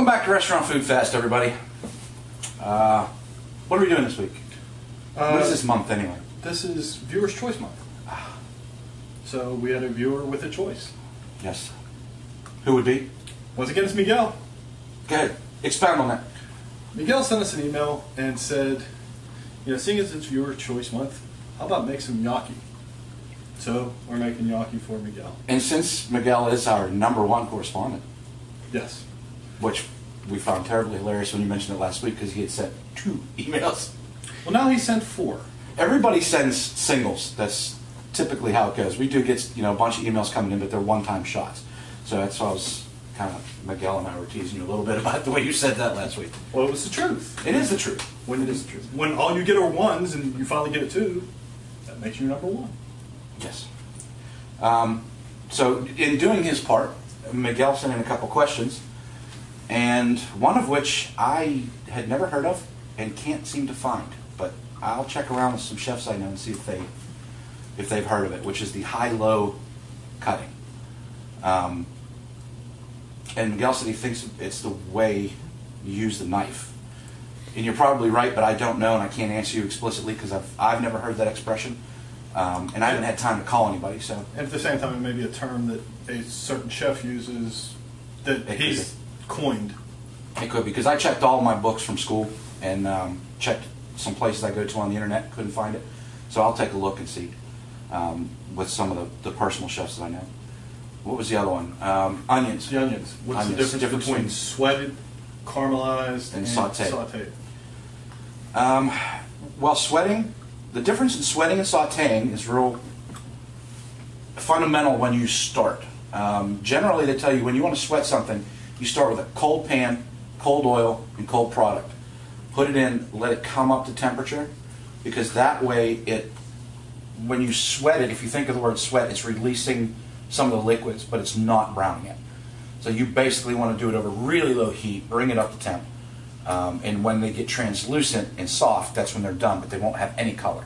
Welcome back to Restaurant Food Fest, everybody. What are we doing this week? What is this month, anyway? This is Viewer's Choice Month. So we had a viewer with a choice. Yes. Who would be? Once again, it's Miguel. Go ahead. Expound on that. Miguel sent us an email and said, you know, seeing as it's Viewer's Choice Month, how about make some gnocchi? So we're making gnocchi for Miguel. And since Miguel is our #1 correspondent, Yes. which we found terribly hilarious when you mentioned it last week because he had sent 2 emails. Well, now he sent 4. Everybody sends singles. That's typically how it goes. We do get, you know, a bunch of emails coming in, but they're one-time shots. So that's why I was kind of, Miguel and I were teasing you a little bit about the way you said that last week. Well, it was the truth. It is the truth. When it is the truth. When all you get are 1s and you finally get a 2, that makes you #1. Yes. So in doing his part, Miguel sent in a couple questions, and one of which I had never heard of and can't seem to find. But I'll check around with some chefs I know and see if they've heard of it, which is the high-low cutting. And Miguel said he thinks it's the way you use the knife. And you're probably right, but I don't know, and I can't answer you explicitly because I've never heard that expression. And I haven't had time to call anybody. So, and at the same time, it may be a term that a certain chef uses that he's coined. It could be, because I checked all my books from school and checked some places I go to on the internet, couldn't find it. So I'll take a look and see with some of the personal chefs that I know. What was the other one? Onions. The onions. What's onions. the difference between sweated, caramelized, and sauteed? Well, sweating, the difference in sweating and sauteing is real fundamental when you start. Generally, they tell you when you want to sweat something, you start with a cold pan, cold oil, and cold product. Put it in, let it come up to temperature, because that way when you sweat it, if you think of the word sweat, it's releasing some of the liquids, but it's not browning it. So you basically want to do it over really low heat, bring it up to temp, and when they get translucent and soft, that's when they're done, but they won't have any color.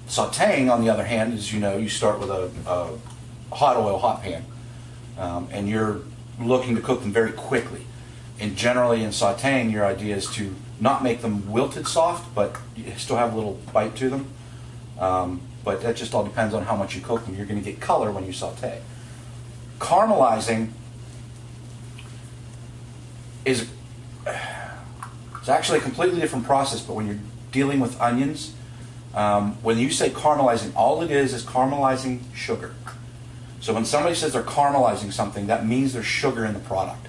Sauteing, on the other hand, is, you know, you start with a hot oil, hot pan, and you're looking to cook them very quickly. And generally in sauteing, your idea is to not make them wilted soft, but you still have a little bite to them. But that just all depends on how much you cook them. You're going to get color when you saute. Caramelizing is actually a completely different process, but when you're dealing with onions, when you say caramelizing, all it is caramelizing sugar. So when somebody says they're caramelizing something, that means there's sugar in the product.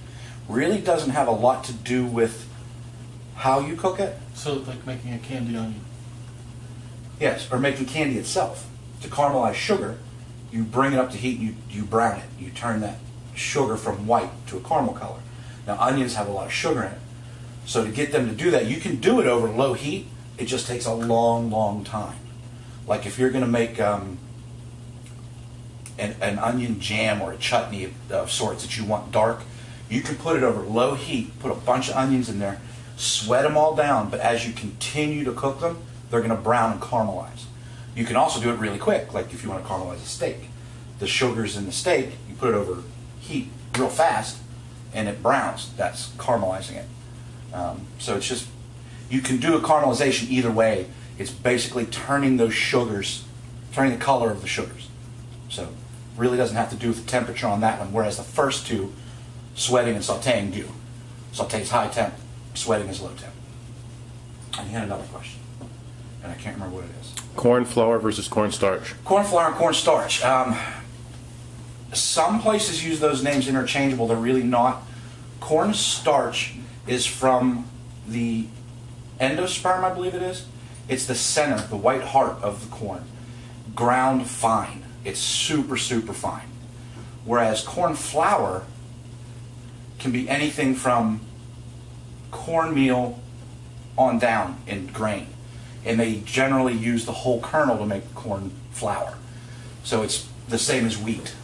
Really doesn't have a lot to do with how you cook it. So like making a candy onion. Yes, or making candy itself. To caramelize sugar, you bring it up to heat and you brown it. You turn that sugar from white to a caramel color. Now onions have a lot of sugar in it. So to get them to do that, you can do it over low heat. It just takes a long, long time. Like if you're going to make an onion jam or a chutney of sorts that you want dark, you can put it over low heat, put a bunch of onions in there, sweat them all down, but as you continue to cook them, they're going to brown and caramelize. You can also do it really quick, like if you want to caramelize a steak. The sugar's in the steak, you put it over heat real fast, and it browns. That's caramelizing it. So it's just, you can do a caramelization either way. It's basically turning those sugars, turning the color of the sugars. So really doesn't have to do with the temperature on that one, whereas the first two, sweating and sauteing, do. Sauté is high temp, sweating is low temp. And he had another question, and I can't remember what it is. Corn flour versus cornstarch. Corn flour and cornstarch. Some places use those names interchangeable. They're really not. Cornstarch is from the endosperm, I believe it is. It's the center, the white heart of the corn, ground fine. It's super, super fine. Whereas corn flour can be anything from cornmeal on down in grain. And they generally use the whole kernel to make corn flour. So it's the same as wheat.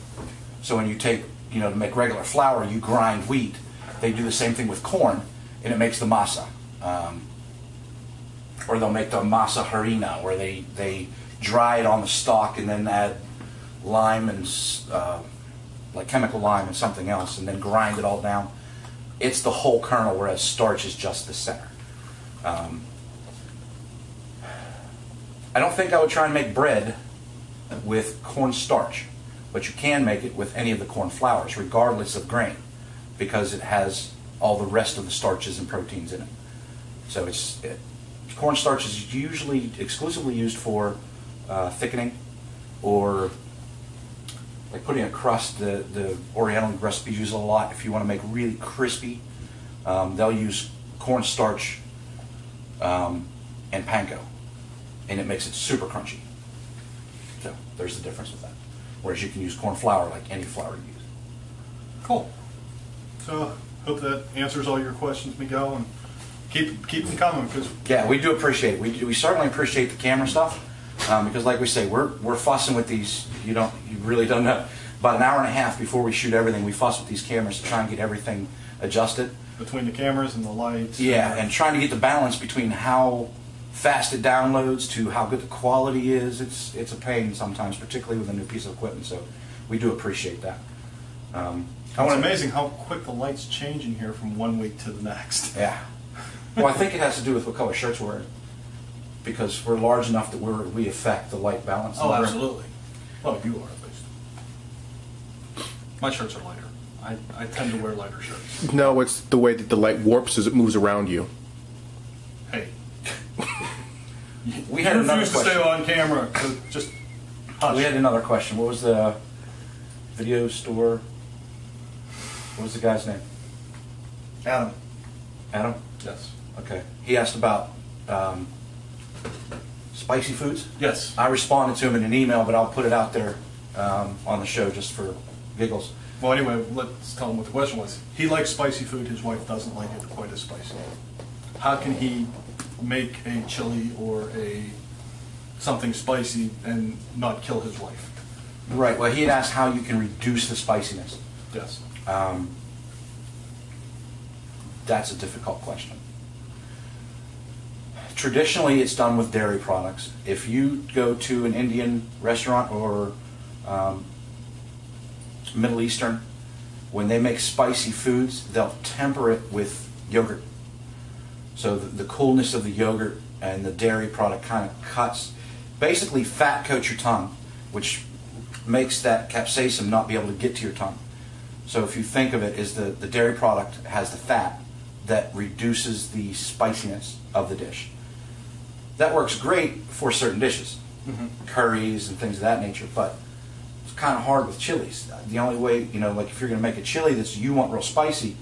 So when you take, you know, to make regular flour, you grind wheat. They do the same thing with corn, and it makes the masa. Or they'll make the masa harina, where they dry it on the stalk and then add lime and like chemical lime and something else, and then grind it all down. it's the whole kernel, whereas starch is just the center. I don't think I would try and make bread with corn starch, but you can make it with any of the corn flours, regardless of grain, because it has all the rest of the starches and proteins in it. So corn starch is usually exclusively used for thickening, or like putting a crust. The Oriental recipes use it a lot. If you want to make really crispy, they'll use corn starch and panko, and it makes it super crunchy. So there's the difference with that. Whereas you can use corn flour like any flour you use. Cool. So hope that answers all your questions, Miguel, and keep them coming, because Yeah, we do appreciate it. We certainly appreciate the camera stuff, because like we say, we're fussing with these. You really don't know. About an hour and a half before we shoot everything, we fuss with these cameras to try and get everything adjusted. between the cameras and the lights. Yeah, and trying to get the balance between how fast it downloads to how good the quality is. It's a pain sometimes, particularly with a new piece of equipment. So we do appreciate that. It's amazing how quick the lights change in here from one week to the next. Yeah. Well, I think it has to do with what color shirts we're wearing, because we're large enough that we affect the light balance. Oh, absolutely. Well, you are at least. My shirts are lighter. I tend to wear lighter shirts. No, it's the way that the light warps as it moves around you. Hey. We had another refuse to question. stay on camera, so just hush. We had another question. What was the video store? What was the guy's name? Adam. Adam? Yes. Okay. He asked about spicy foods. Yes. I responded to him in an email, but I'll put it out there on the show just for giggles. Well, anyway, let's tell him what the question was. He likes spicy food. His wife doesn't like it quite as spicy. How can he make a chili or something spicy and not kill his wife? Right. Well, he had asked how you can reduce the spiciness. Yes. That's a difficult question. Traditionally, it's done with dairy products. If you go to an Indian restaurant or Middle Eastern, when they make spicy foods, they'll temper it with yogurt. So the coolness of the yogurt and the dairy product kind of cuts, basically fat coats your tongue, which makes that capsaicin not be able to get to your tongue. So if you think of it as the dairy product has the fat that reduces the spiciness of the dish. That works great for certain dishes, curries and things of that nature, but it's kind of hard with chilies. The only way, like if you're going to make a chili that you want real spicy,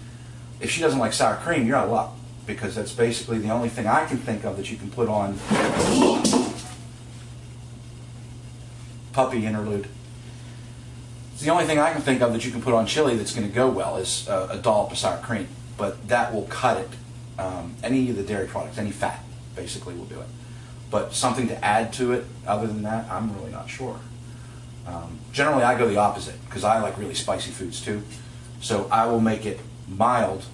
if she doesn't like sour cream, you're out of luck, because that's basically the only thing I can think of that you can put on. Puppy interlude. It's the only thing I can think of that you can put on chili that's going to go well is a dollop of sour cream, but that will cut it. Any of the dairy products, any fat, basically will do it. But something to add to it other than that, I'm really not sure. Generally, I go the opposite, because I like really spicy foods too. So I will make it mild,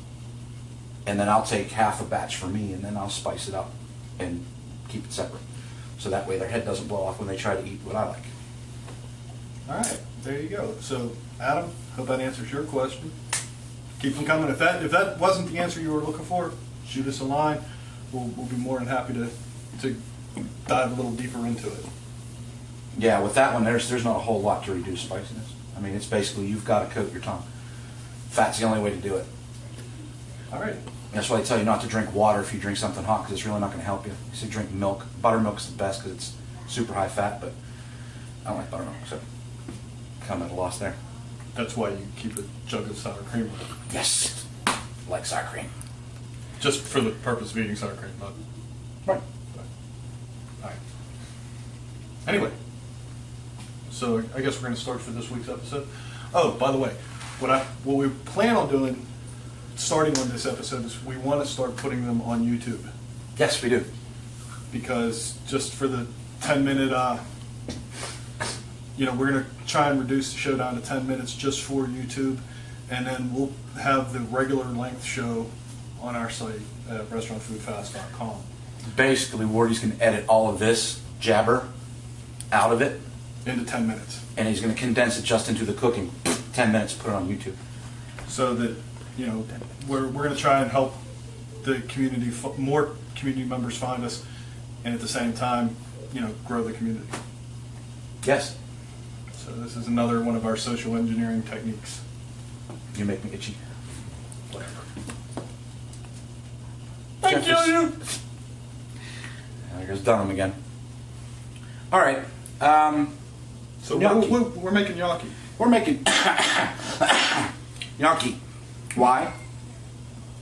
and then I'll take half a batch for me, and then I'll spice it up and keep it separate. So that way their head doesn't blow off when they try to eat what I like. All right, there you go. So, Adam, hope that answers your question. Keep them coming. If that wasn't the answer you were looking for, shoot us a line. We'll be more than happy to dive a little deeper into it. Yeah, with that one, there's not a whole lot to reduce spiciness. I mean, it's basically you've got to coat your tongue. Fat's the only way to do it. All right. That's why they tell you not to drink water if you drink something hot, because it's really not going to help you. You say drink milk. Buttermilk's the best because it's super high fat, but I don't like buttermilk, so kind of at a loss there. That's why you keep a jug of sour cream. Yes, like sour cream. Just for the purpose of eating sour cream, not. Right. All right. Anyway, so I guess we're going to start for this week's episode. Oh, by the way, what we plan on doing, starting on this episode, is we want to start putting them on YouTube. Yes, we do. Because just for the 10-minute, we're going to try and reduce the show down to 10 minutes just for YouTube, and then we'll have the regular length show on our site at restaurantfoodfast.com. Basically, Wardy's going to edit all of this jabber out of it Into 10 minutes. and he's going to condense it just into the cooking. 10 minutes, put it on YouTube. So that you know, we're going to try and help the community, more community members find us, and at the same time, you know, grow the community. Yes. So this is another one of our social engineering techniques. You make me itchy. Whatever. Thank you. There goes Dunham again. All right. So gnocchi. we're making gnocchi. We're making gnocchi. Why?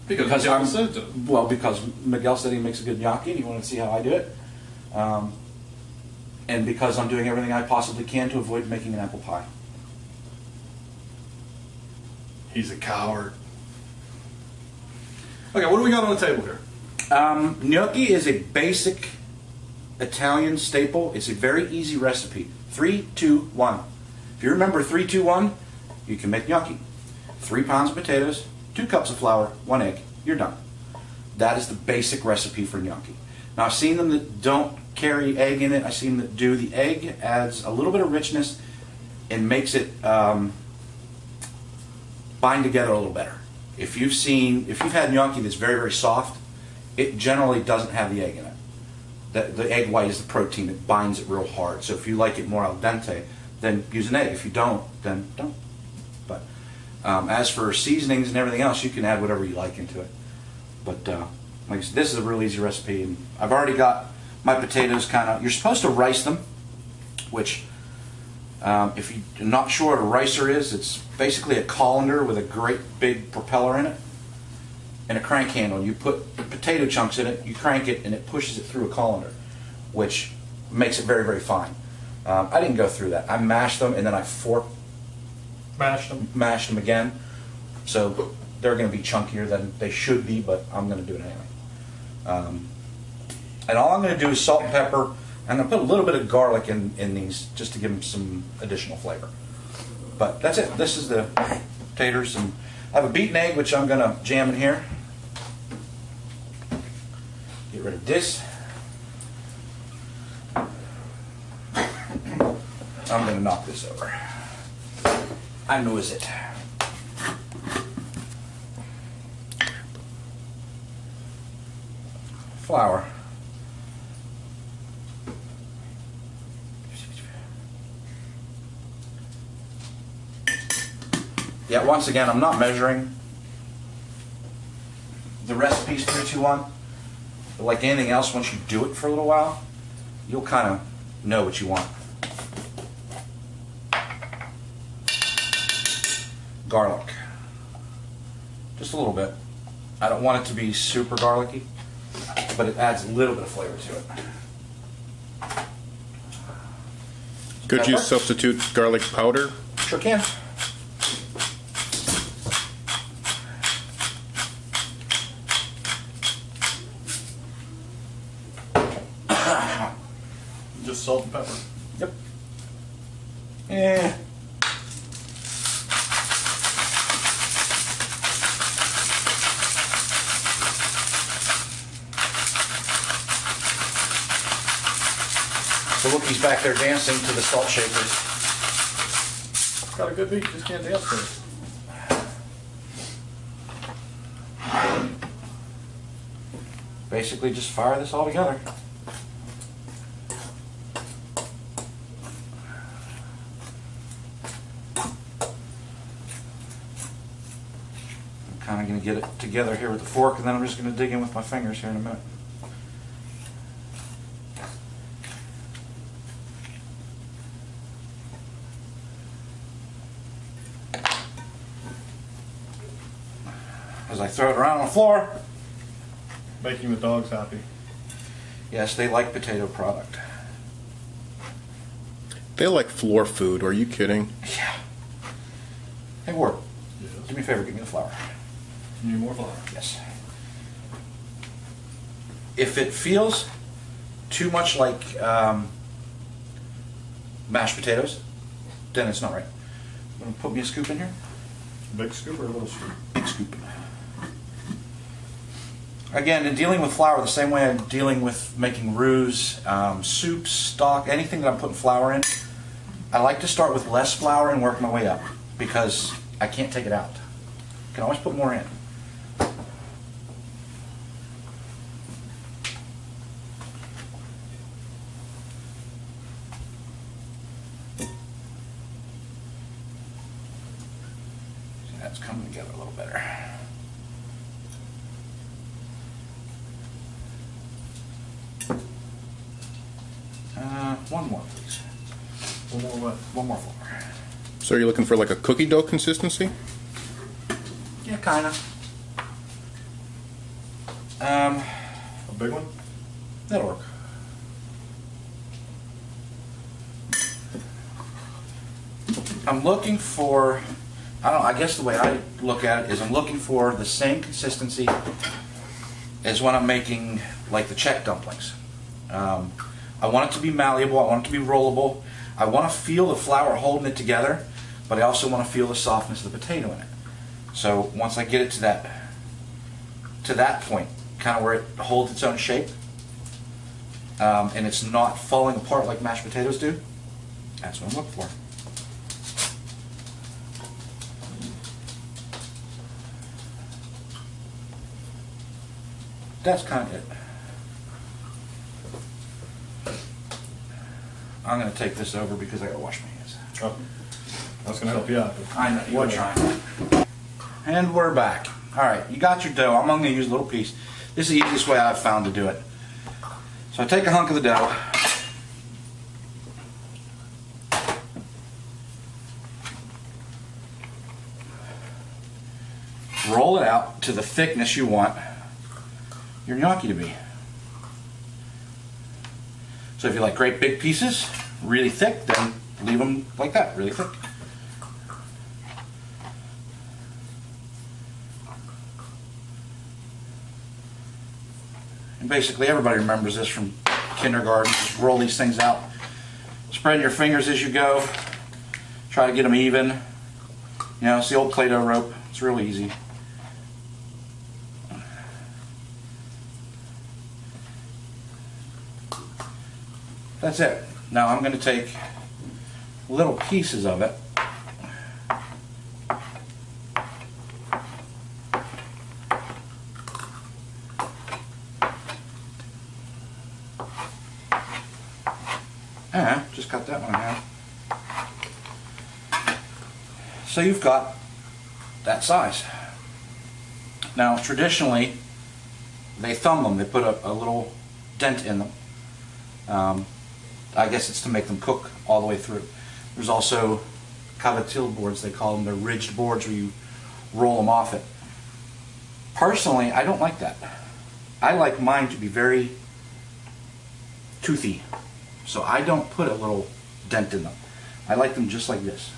Because I'm, Miguel said so. Well, because Miguel said he makes a good gnocchi and he wanted to see how I do it. And because I'm doing everything I possibly can to avoid making an apple pie. He's a coward. Okay, what do we got on the table here? Gnocchi is a basic Italian staple. It's a very easy recipe. 3, 2, 1. If you remember 3, 2, 1, you can make gnocchi. 3 pounds of potatoes, 2 cups of flour, 1 egg. You're done. That is the basic recipe for gnocchi. Now I've seen them that don't carry egg in it. I've seen them that do. The egg adds a little bit of richness and makes it bind together a little better. If you've had gnocchi that's very, very soft, it generally doesn't have the egg in it. The egg white is the protein. It binds it real hard. So if you like it more al dente, then use an egg. If you don't, then don't. But as for seasonings and everything else, you can add whatever you like into it. But like I said, this is a real easy recipe. And I've already got my potatoes kind of... You're supposed to rice them, which if you're not sure what a ricer is, it's basically a colander with a great big propeller in it and a crank handle. You put the potato chunks in it, you crank it, and it pushes it through a colander, which makes it very, very fine. I didn't go through that. I mashed them and then I mashed them again. So they're going to be chunkier than they should be, but I'm going to do it anyway. And all I'm going to do is salt and pepper. I'm going to put a little bit of garlic in these just to give them some additional flavor. But that's it. This is the taters, and I have a beaten egg which I'm going to jam in here. Get rid of this. I'm going to knock this over. I knows it. Flour. Yeah, once again, I'm not measuring. The recipe's 3, 2, 1. But like anything else, once you do it for a little while, you'll kind of know what you want. Garlic. Just a little bit. I don't want it to be super garlicky, but it adds a little bit of flavor to it. Could you substitute garlic powder? Sure can. Just salt and pepper. Yep. Yeah. So Wookie's back there dancing to the salt shakers. Got a good beat, just can't dance to it. Basically just fire this all together. I'm kind of going to get it together here with the fork, and then I'm just going to dig in with my fingers here in a minute. As I throw it around on the floor. Making the dogs happy. Yes, they like potato product. They like floor food. Are you kidding? Yeah. Hey, Ward, Yes. do me a favor, give me the flour. You need more flour. Yes. If it feels too much like mashed potatoes, then it's not right. You want to put me a scoop in here? Big scoop or a little scoop? Big scoop. Again, in dealing with flour, the same way I'm dealing with making roux, soups, stock, anything that I'm putting flour in, I like to start with less flour and work my way up because I can't take it out. Can always put more in. See, that's coming together a little better. One more, please. One more what? One more flour. So you're looking for like a cookie dough consistency? Yeah, kind of. A big one? That'll work. I'm looking for, I don't know, I guess the way I look at it is I'm looking for the same consistency as when I'm making like the Czech dumplings. I want it to be malleable, I want it to be rollable, I want to feel the flour holding it together, but I also want to feel the softness of the potato in it. So once I get it to that point, kind of where it holds its own shape, and it's not falling apart like mashed potatoes do, that's what I'm looking for. That's kind of it. I'm going to take this over because I got to wash my hands. Oh, I was going to help you out. But I know, you were trying. And we're back. All right, you got your dough. I'm only going to use a little piece. This is the easiest way I've found to do it. So I take a hunk of the dough. Roll it out to the thickness you want your gnocchi to be. So if you like great big pieces, really thick, then leave them like that, really thick. And basically everybody remembers this from kindergarten. Just roll these things out. Spread your fingers as you go. Try to get them even. You know, it's the old Play-Doh rope. It's real easy. That's it. Now I'm going to take little pieces of it. And just cut that one in half. So you've got that size. Now traditionally they thumb them. They put a little dent in them. I guess it's to make them cook all the way through. There's also cavatil boards, they call them. They're ridged boards where you roll them off it. Personally, I don't like that. I like mine to be very toothy. So I don't put a little dent in them. I like them just like this.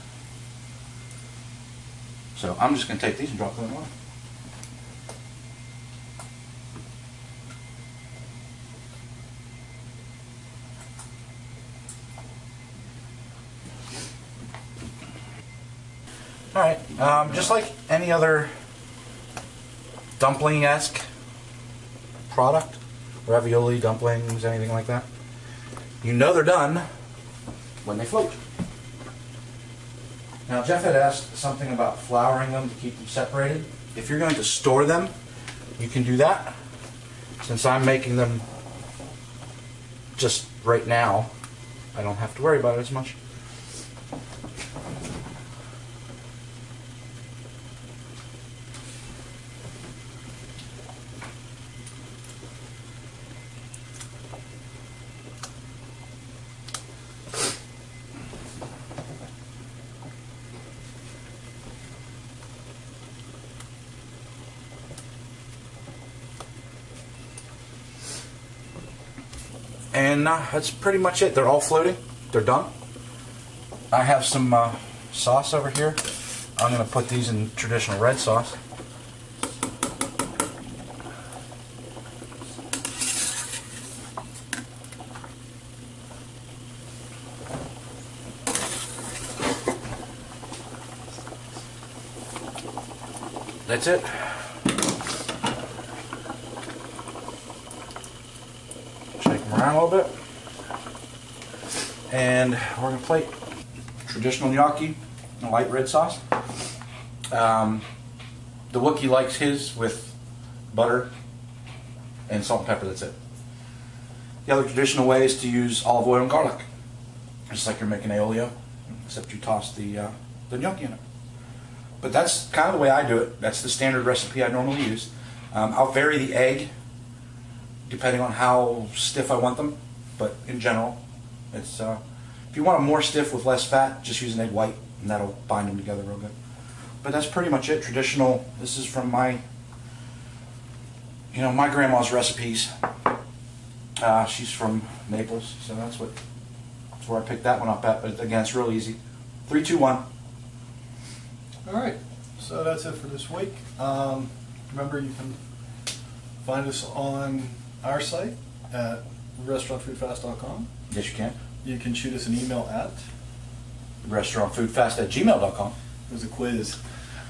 So I'm just going to take these and drop them in water. Alright, just like any other dumpling-esque product, ravioli, dumplings, anything like that, you know they're done when they float. Now Jeff had asked something about flouring them to keep them separated. If you're going to store them, you can do that. Since I'm making them just right now, I don't have to worry about it as much. And that's pretty much it. They're all floating. They're done. I have some sauce over here. I'm going to put these in traditional red sauce. That's it. Around a little bit, and we're going to plate traditional gnocchi in light red sauce. The Wookiee likes his with butter and salt and pepper, that's it. The other traditional way is to use olive oil and garlic. Just like you're making aioli, except you toss the gnocchi in it. But that's kind of the way I do it. That's the standard recipe I normally use. I'll vary the egg depending on how stiff I want them, but in general, it's if you want them more stiff with less fat, just use an egg white, and that'll bind them together real good. But that's pretty much it. Traditional. This is from my grandma's recipes. She's from Naples, so that's where I picked that one up at. But again, it's real easy. 3, 2, 1. All right, so that's it for this week. Remember, you can find us on our site at restaurantfoodfast.com. Yes, you can. You can shoot us an email at restaurantfoodfast@gmail.com. It was a quiz.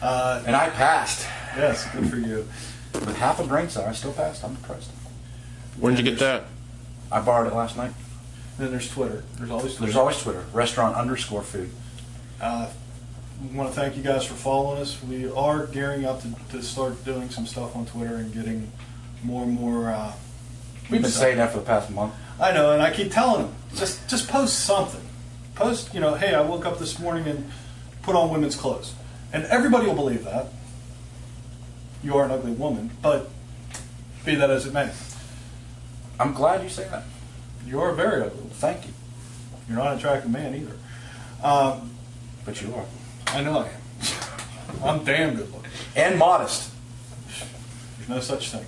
And I passed. Yes, good for you. With half a brain cell, I still passed. I'm impressed. Where'd you get that? I borrowed it last night. Then there's Twitter. There's always Twitter. There's always Twitter. Restaurant_food. We want to thank you guys for following us. We are gearing up to start doing some stuff on Twitter and getting more and more. We've been saying that for the past month. I know, and I keep telling them, just post something. Post, hey, I woke up this morning and put on women's clothes. And everybody will believe that. You are an ugly woman, but be that as it may. I'm glad you say that. You are very ugly. Thank you. You're not an attractive man either. But you are. I know I am. I'm damn good looking. And modest. There's no such thing.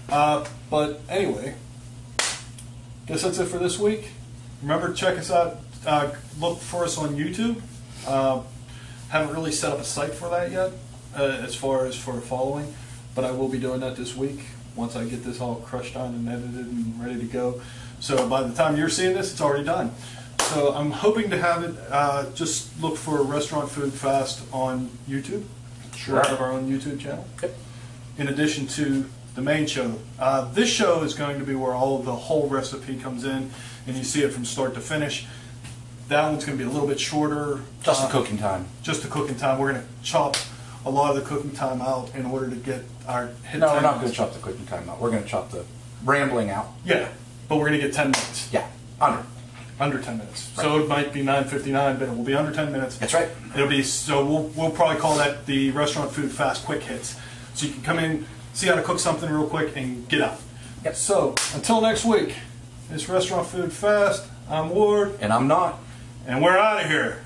But anyway, guess that's it for this week. Remember to check us out. Look for us on YouTube. Haven't really set up a site for that yet, as far as for following, but I will be doing that this week once I get this all crushed on and edited and ready to go. So by the time you're seeing this, it's already done. So I'm hoping to have it, just look for Restaurant Food Fast on YouTube. Sure. We'll have our own YouTube channel. Yep. In addition to the main show. This show is going to be where all of the whole recipe comes in and you see it from start to finish. That one's going to be a little bit shorter. Just the cooking time. Just the cooking time. We're going to chop a lot of the cooking time out in order to get our hit No, 10 we're not going minutes. to chop the cooking time out. We're going to chop the rambling out. Yeah, but we're going to get 10 minutes. Yeah, under 10 minutes. Right. So it might be 9:59, but it will be under 10 minutes. That's right. It'll be, so we'll probably call that the Restaurant Food Fast Quick Hits. So you can come in, see how to cook something real quick, and get out. Yep. So until next week, it's Restaurant Food Fast. I'm Ward. And I'm not. And we're out of here.